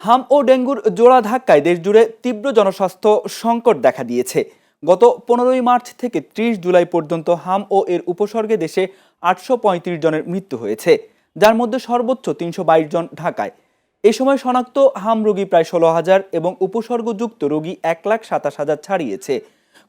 হাম ও ডেঙ্গুর জোড়া ধাক্কায় দেশজুড়ে তীব্র জনস্বাস্থ্য সংকট দেখা দিয়েছে। গত 15ই মার্চ থেকে 30 জুলাই পর্যন্ত হাম ও এর উপসর্গে দেশে 835 জনের মৃত্যু হয়েছে, যার মধ্যে সর্বোচ্চ 322 জন ঢাকায়। এ সময় শনাক্ত হাম রোগী প্রায় 16,000 এবং উপসর্গযুক্ত রোগী 1,27,000 ছাড়িয়েছে।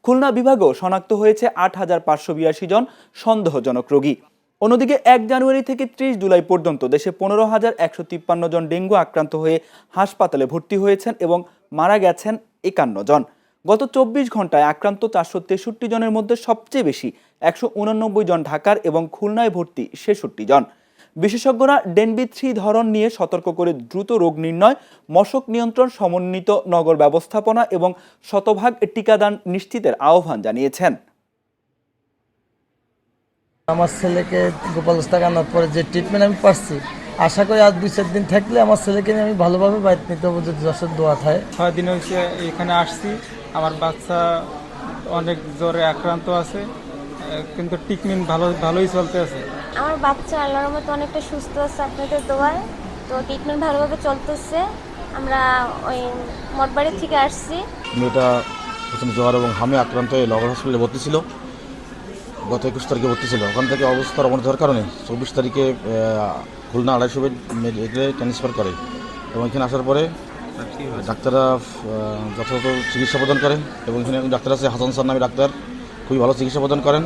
খুলনা বিভাগেও শনাক্ত হয়েছে 8,582 জন সন্দেহজনক রোগী। অন্যদিকে 1 জানুয়ারি থেকে 30 জুলাই পর্যন্ত দেশে 15,153 জন ডেঙ্গু আক্রান্ত হয়ে হাসপাতালে ভর্তি হয়েছেন এবং মারা গেছেন 51 জন। গত 24 ঘন্টায় আক্রান্ত 463 জনের মধ্যে সবচেয়ে বেশি 189 জন ঢাকার এবং খুলনায় ভর্তি 66 জন। বিশেষজ্ঞরা ডেনবি 3 ধরন নিয়ে সতর্ক করে দ্রুত রোগ নির্ণয়, মশক নিয়ন্ত্রণ, সমন্বিত নগর ব্যবস্থাপনা এবং শতভাগ টিকাদান নিশ্চিতের আহ্বান জানিয়েছেন। আমার ছেলেকে গোপালগঞ্জ আনার পরে যে ট্রিটমেন্ট আমি পাচ্ছি, আশা করি আর 2-4 দিন থাকলে আমার ছেলেকে নিয়ে আমি ভালোভাবে বাড়িতে নিতে পারবো, যদি যশোর দোয়া থাকে। 6 দিন হয়েছে এখানে আসছি। আমার বাচ্চা অনেক জ্বরে আক্রান্ত আছে, কিন্তু ট্রিটমেন্ট ভালোই চলতে আছে। আমার বাচ্চা আল্লাহর রহমতে অনেকটা সুস্থ আছে আপনাদের দোয়ায়, তো ট্রিটমেন্ট ভালোভাবে চলতেছে। আমরা ওই মঠবাড়ি থেকে আসছি। মেয়েটা প্রথমে জ্বর এবং হামে আক্রান্ত হয়ে নগর হসপিটালে ভর্তি ছিল। গত 21 তারিখে ভর্তি ছিল। ওখান থেকে অবস্থার অবনতি হওয়ার কারণে 24 তারিখে খুলনা 250 বেড মেডিকেলে ট্রান্সফার করে এবং এখানে আসার পরে ডাক্তাররা যথাযথ চিকিৎসা প্রদান করে এবং এখানে ডাক্তার আছে হাসান স্যার নামে ডাক্তার, খুবই ভালো চিকিৎসা প্রদান করেন।